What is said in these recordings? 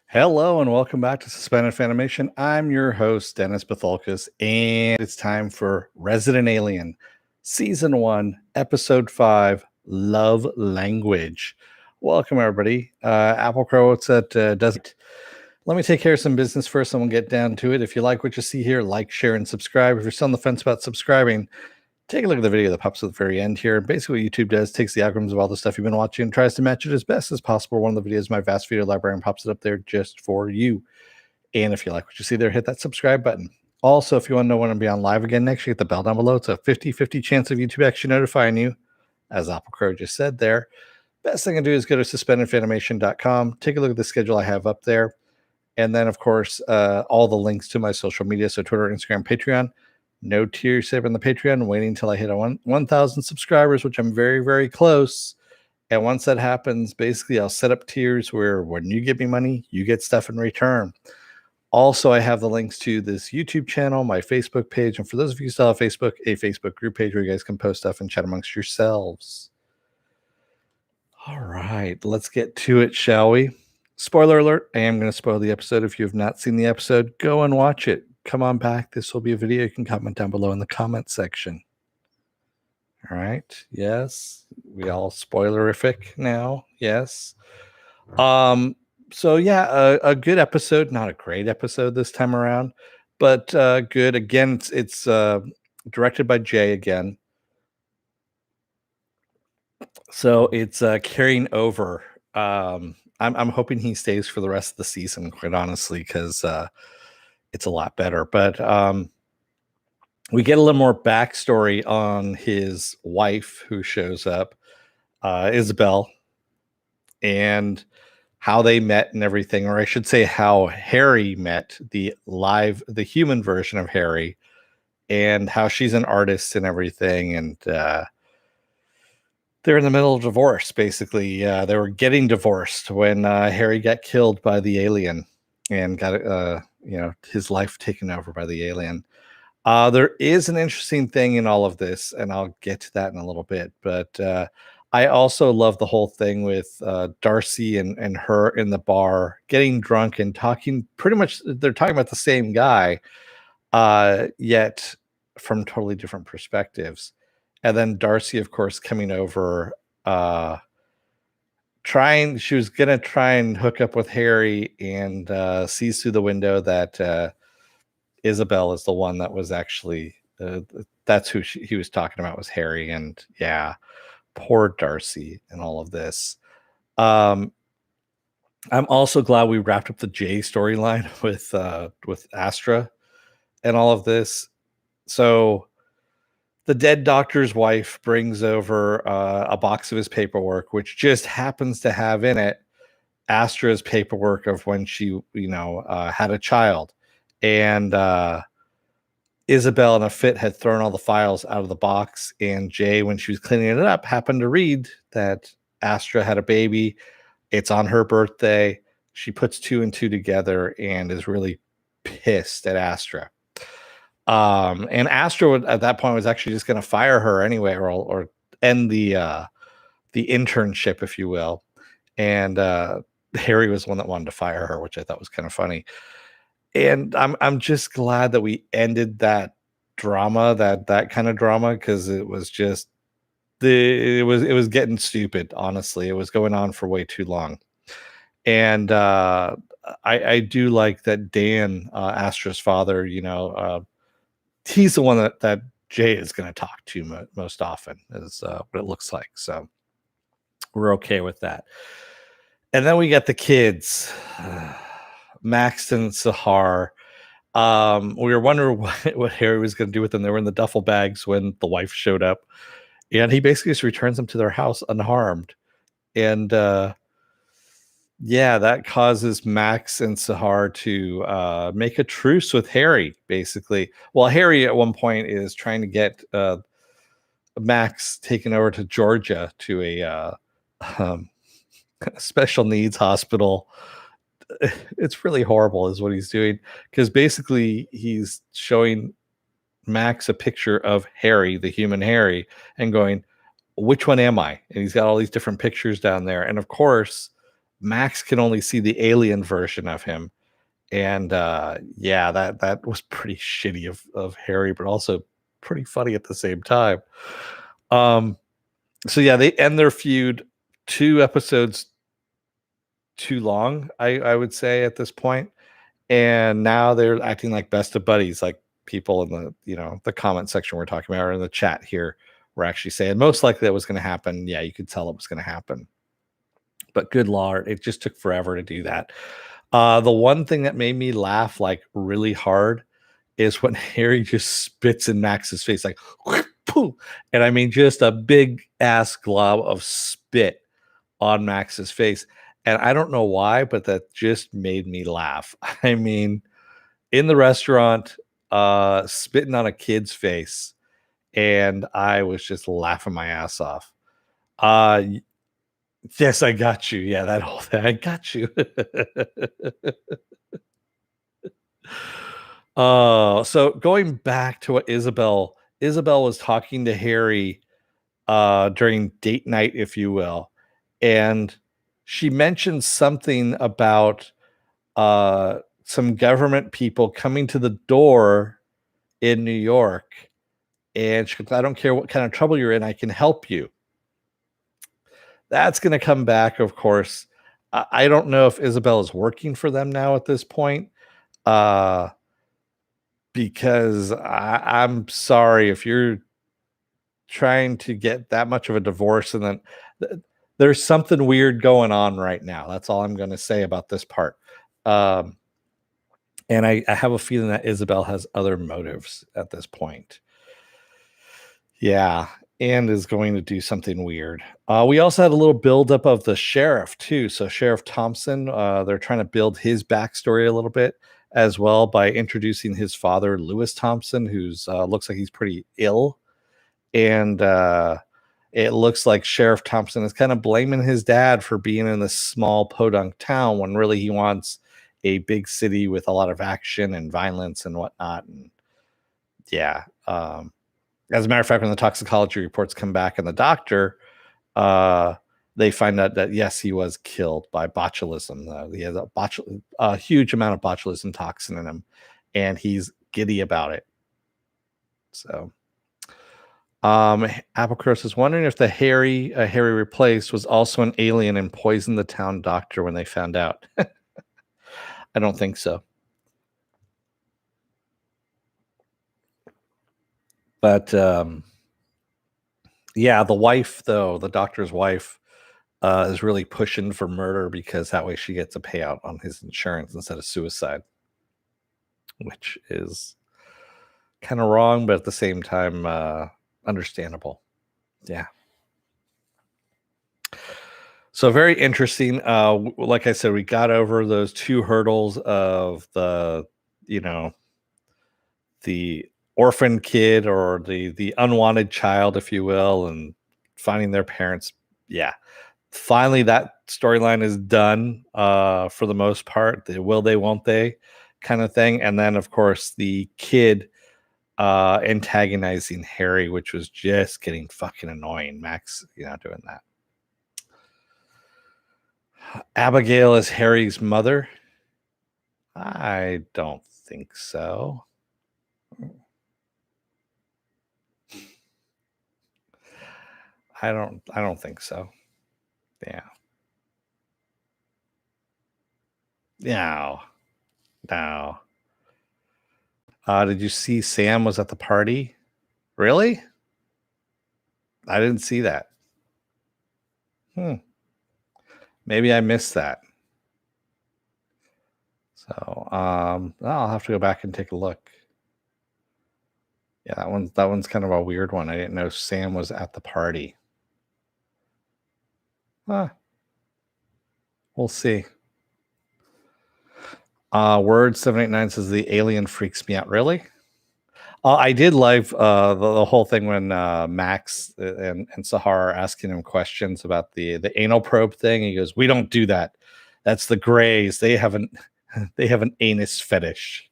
Hello and welcome back to Suspended Fanimation. I'm your host, Dennis Bithoulkas, and it's time for Resident Alien, Season 1, Episode 5, Love Language. Welcome, everybody. Apple Crow, what's that? Doesn't. Let me take care of some business first, and we'll get down to it. If you like what you see here, like, share, and subscribe. If you're still on the fence about subscribing, take a look at the video that pops at the very end here. Basically, what YouTube does takes the algorithms of all the stuff you've been watching and tries to match it as best as possible. One of the videos, my vast video library, and pops it up there just for you. And if you like what you see there, hit that subscribe button. Also, if you want to know when I'm be on live again next, you hit the bell down below. It's a 50-50 chance of YouTube actually notifying you, as Apple Crow just said there. Best thing to do is go to suspendedfanimation.com. Take a look at the schedule I have up there. And then, of course, all the links to my social media, so Twitter, Instagram, Patreon. No tier saver on the Patreon, waiting until I hit 1,000 subscribers, which I'm very, very close. And once that happens, basically, I'll set up tiers where when you give me money, you get stuff in return. Also, I have the links to this YouTube channel, my Facebook page, and for those of you who still have Facebook, a Facebook group page where you guys can post stuff and chat amongst yourselves. All right, let's get to it, shall we? Spoiler alert, I am going to spoil the episode. If you have not seen the episode, go and watch it. Come on back. This will be a video. You can comment down below in the comment section. All right. Yes. We all spoilerific now. Yes. So yeah, a good episode, not a great episode this time around, but good. Again, it's directed by Jay again. So it's carrying over. I'm hoping he stays for the rest of the season, quite honestly, because it's a lot better. But we get a little more backstory on his wife who shows up, Isabel, and how they met and everything, or I should say how Harry met the human version of Harry, and how she's an artist and everything. And they're in the middle of divorce, basically. They were getting divorced when Harry got killed by the alien and got his life taken over by the alien. There is an interesting thing in all of this, and I'll get to that in a little bit. But I also love the whole thing with Darcy and her in the bar getting drunk and talking. Pretty much, they're talking about the same guy, yet from totally different perspectives. And then Darcy, of course, coming over, she was going to try and hook up with Harry, and sees through the window that Isabel is the one that was actually that's who he was talking about, was Harry. And yeah, poor Darcy and all of this. I'm also glad we wrapped up the Jay storyline with Astra and all of this. So the dead doctor's wife brings over a box of his paperwork, which just happens to have in it Astra's paperwork of when she had a child. And Isabel, in a fit, had thrown all the files out of the box. And Jay, when she was cleaning it up, happened to read that Astra had a baby. It's on her birthday. She puts two and two together and is really pissed at Astra. And Astra at that point was actually just going to fire her anyway, or end the internship, if you will. And Harry was the one that wanted to fire her, which I thought was kind of funny. And I'm just glad that we ended that drama, that kind of drama, because it was just it was getting stupid. Honestly, it was going on for way too long. And I do like that Dan, Astra's father, he's the one that Jay is going to talk to most often, is what it looks like. So we're okay with that. And then we got the kids. Max and Sahar. We were wondering what Harry was going to do with them. They were in the duffel bags when the wife showed up, and he basically just returns them to their house unharmed. And that causes Max and Sahar to make a truce with Harry, basically. Well, Harry at one point is trying to get Max taken over to Georgia to a special needs hospital. It's really horrible is what he's doing, because basically he's showing Max a picture of Harry, the human Harry, and going, which one am I? And he's got all these different pictures down there. And of course, Max can only see the alien version of him. And yeah, that was pretty shitty of Harry, but also pretty funny at the same time. Um, so yeah, they end their feud 2 episodes too long, I would say at this point. And now they're acting like best of buddies, like people in the the comment section we're talking about, or in the chat here, we're actually saying most likely that was going to happen. Yeah, you could tell it was going to happen. But good lord, it just took forever to do that. The one thing that made me laugh like really hard is when Harry just spits in Max's face, like, poof, and I mean just a big ass glob of spit on Max's face. And I don't know why, but that just made me laugh. I mean, in the restaurant, spitting on a kid's face, and I was just laughing my ass off. Yes, I got you. Yeah, that whole thing. I got you. So going back to what Isabel was talking to Harry during date night, if you will, and she mentioned something about some government people coming to the door in New York, and she goes, I don't care what kind of trouble you're in, I can help you. That's going to come back, of course. I don't know if Isabel is working for them now at this point. Because I'm sorry if you're trying to get that much of a divorce, and then there's something weird going on right now. That's all I'm going to say about this part. Um, and I have a feeling that Isabel has other motives at this point. Yeah, and is going to do something weird. We also had a little buildup of the sheriff too. So Sheriff Thompson, they're trying to build his backstory a little bit as well by introducing his father, Lewis Thompson, who's looks like he's pretty ill, and it looks like Sheriff Thompson is kind of blaming his dad for being in this small podunk town when really he wants a big city with a lot of action and violence and whatnot. And yeah, as a matter of fact, when the toxicology reports come back and the doctor, uh, they find out that yes, he was killed by botulism. He has a huge amount of botulism toxin in him, and he's giddy about it. So, Applecrust is wondering if the Harry replaced was also an alien and poisoned the town doctor when they found out. I don't think so. But yeah, the wife, though, the doctor's wife, is really pushing for murder because that way she gets a payout on his insurance instead of suicide, which is kind of wrong, but at the same time, understandable. Yeah. So very interesting. Like I said, we got over those 2 hurdles of the, you know, the orphan kid or the unwanted child, if you will, and finding their parents. Yeah, finally that storyline is done for the most part. The will they, won't they kind of thing. And then of course the kid antagonizing Harry, which was just getting fucking annoying. Max, doing that. Abigail is Harry's mother. I don't think so. I don't think so. Yeah. No. No. Did you see Sam was at the party? Really? I didn't see that. Maybe I missed that. So I'll have to go back and take a look. Yeah, that one's kind of a weird one. I didn't know Sam was at the party. Huh. We'll see. Word 789 says the alien freaks me out. Really? I did live the whole thing when Max and Sahar are asking him questions about the anal probe thing. He goes, "We don't do that. That's the Greys. They have an anus fetish,"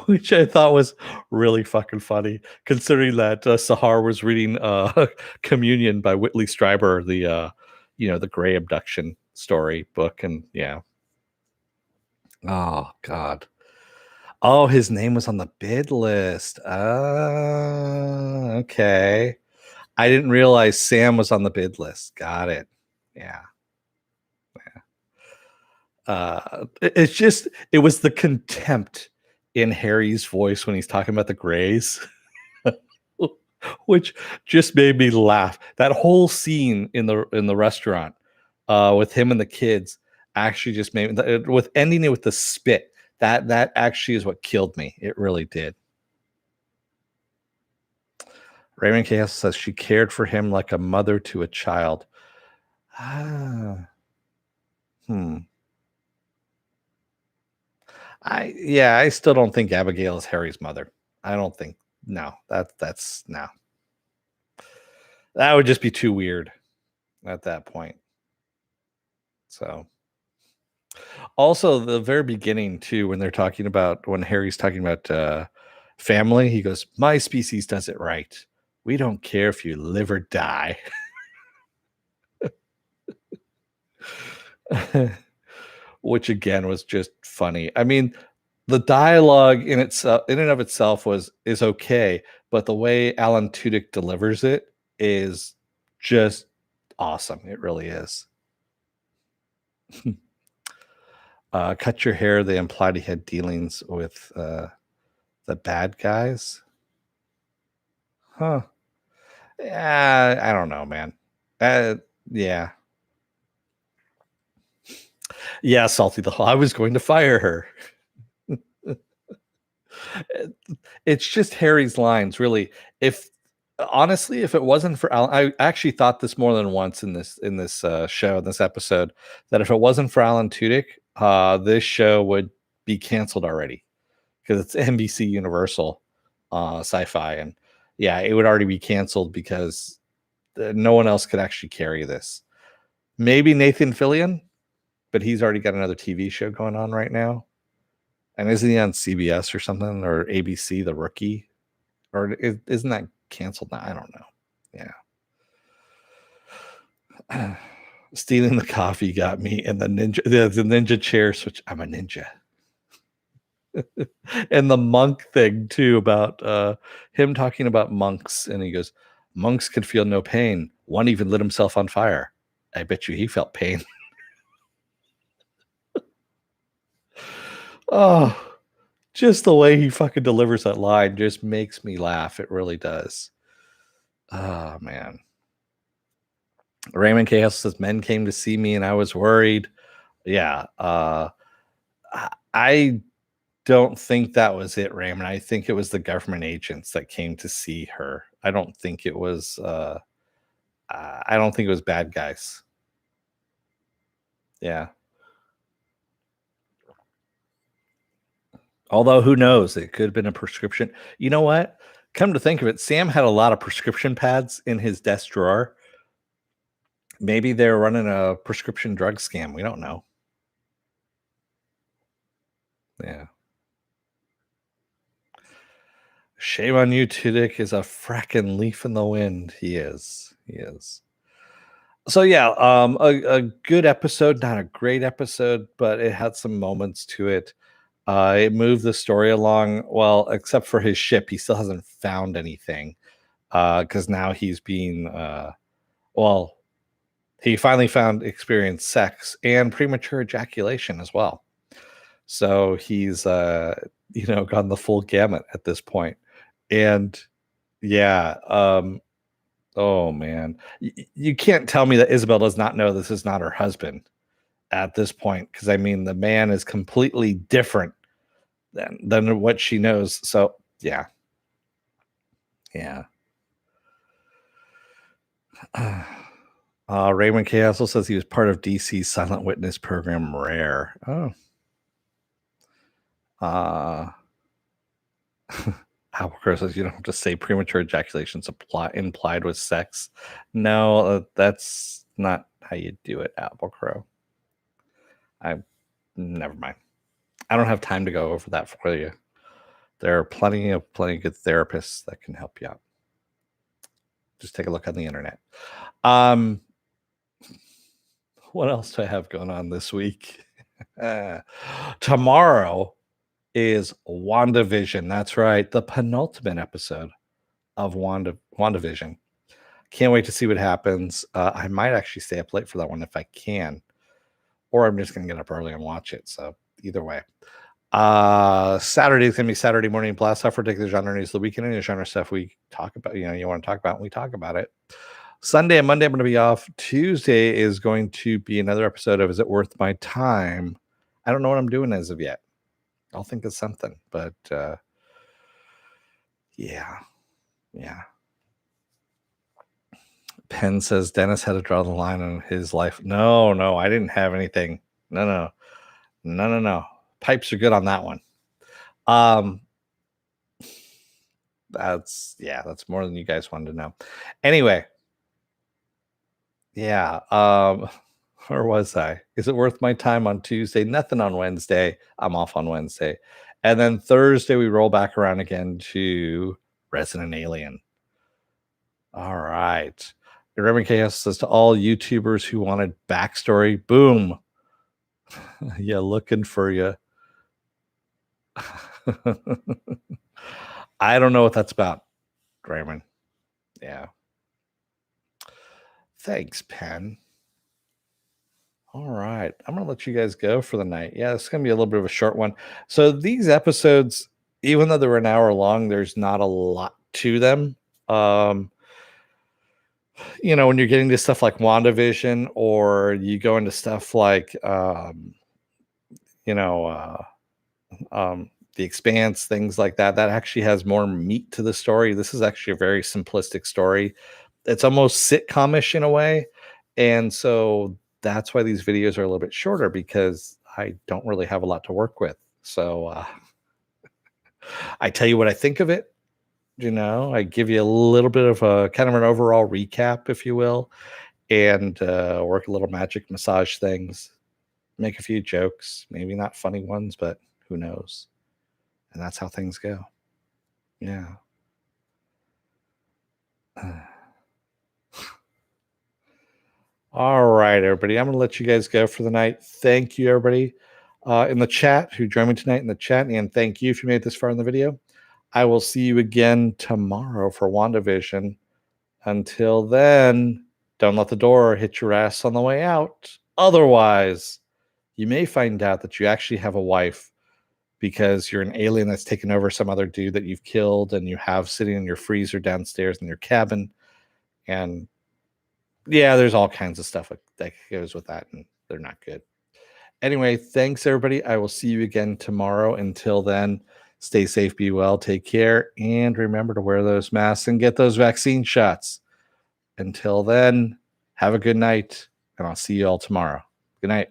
which I thought was really fucking funny, considering that Sahar was reading "Communion" by Whitley Strieber, the Gray abduction story book, and yeah. Oh God. Oh, his name was on the bid list. Okay. I didn't realize Sam was on the bid list. Got it. Yeah. It's just, it was the contempt in Harry's voice when he's talking about the Greys, which just made me laugh. That whole scene in the restaurant with him and the kids actually just made me, with ending it with the spit. That actually is what killed me. It really did. Raymond Chaos says she cared for him like a mother to a child. Ah, I still don't think Abigail is Harry's mother. I don't think. No, that's no. That would just be too weird at that point. So, also the very beginning too, when Harry's talking about family, he goes, "My species does it right. We don't care if you live or die." Which again was just funny. I mean, the dialogue in and of itself is okay, but the way Alan Tudyk delivers it is just awesome. It really is. Cut your hair. They implied he had dealings with the bad guys. Huh. Yeah, I don't know, man. Yeah. Yeah, Salty the Hall. I was going to fire her. It's just Harry's lines, really. If honestly, if it wasn't for Alan, I actually thought this more than once in this show, in this episode, that if it wasn't for Alan Tudyk, this show would be canceled already because it's NBC Universal SyFy, and yeah, it would already be canceled because no one else could actually carry this. Maybe Nathan Fillion, but he's already got another TV show going on right now. And isn't he on CBS or something, or ABC, The Rookie? Or isn't that canceled now? I don't know. Yeah. Stealing the coffee got me, and the ninja chair switch. I'm a ninja. And the monk thing too, about him talking about monks, and he goes, "Monks could feel no pain. One even lit himself on fire. I bet you he felt pain." Oh, just the way he fucking delivers that line just makes me laugh. It really does. Oh man. Raymond Chaos says men came to see me and I was worried. Yeah. I don't think that was it, Raymond. I think it was the government agents that came to see her. I don't think it was bad guys. Yeah. Although who knows? It could have been a prescription. You know what? Come to think of it, Sam had a lot of prescription pads in his desk drawer. Maybe they're running a prescription drug scam. We don't know. Yeah. Shame on you, Tudyk is a fracking leaf in the wind. He is. He is. So yeah, a good episode, not a great episode, but it had some moments to it. It moved the story along well, except for his ship. He still hasn't found anything because now he's being well. He finally experienced sex and premature ejaculation as well. So he's gone the full gamut at this point. And yeah, oh man. You can't tell me that Isabel does not know this is not her husband at this point, because I mean the man is completely different than what she knows. So yeah. Yeah. Raymond K. also says he was part of DC's Silent Witness program Rare. Oh. Albuquerque says you don't have to say premature ejaculation implied with sex. No, that's not how you do it, Albuquerque. Never mind. I don't have time to go over that for you. There are plenty of good therapists that can help you out. Just take a look on the internet. What else do I have going on this week? Tomorrow is WandaVision. That's right, the penultimate episode of WandaVision. Can't wait to see what happens. I might actually stay up late for that one if I can, or I'm just gonna get up early and watch it. So either way. Saturday is gonna be Saturday morning blast off for the genre news of the weekend, and the genre stuff we talk about. You want to talk about, and we talk about it. Sunday and Monday I'm going to be off. Tuesday is going to be another episode of Is It Worth My Time? I don't know what I'm doing as of yet. I'll think of something, but yeah. Penn says Dennis had to draw the line on his life. No, I didn't have anything. No. Pipes are good on that one. That's more than you guys wanted to know. Anyway, yeah. Where was I? Is it worth my time on Tuesday? Nothing on Wednesday. I'm off on Wednesday. And then Thursday, we roll back around again to Resident Alien. All right. Remember, Chaos says to all YouTubers who wanted backstory, boom. Yeah, looking for you. I don't know what that's about, Raymond. Yeah. Thanks, Penn. All right. I'm going to let you guys go for the night. Yeah, it's going to be a little bit of a short one. So these episodes, even though they're an hour long, there's not a lot to them. When you're getting to stuff like WandaVision, or you go into stuff like, The Expanse, things like that, that actually has more meat to the story. This is actually a very simplistic story. It's almost sitcom-ish in a way. And so that's why these videos are a little bit shorter, because I don't really have a lot to work with. So I tell you what I think of it. I give you a little bit of a kind of an overall recap, if you will, and work a little magic massage things, make a few jokes, maybe not funny ones, but who knows? And that's how things go. Yeah. All right, everybody. I'm going to let you guys go for the night. Thank you, everybody, in the chat who joined me tonight in the chat. And thank you if you made it this far in the video. I will see you again tomorrow for WandaVision. Until then, don't let the door hit your ass on the way out. Otherwise, you may find out that you actually have a wife, because you're an alien that's taken over some other dude that you've killed and you have sitting in your freezer downstairs in your cabin. And yeah, there's all kinds of stuff that goes with that, and they're not good. Anyway, thanks, everybody. I will see you again tomorrow. Until then, stay safe, be well, take care, and remember to wear those masks and get those vaccine shots. Until then, have a good night, and I'll see you all tomorrow. Good night.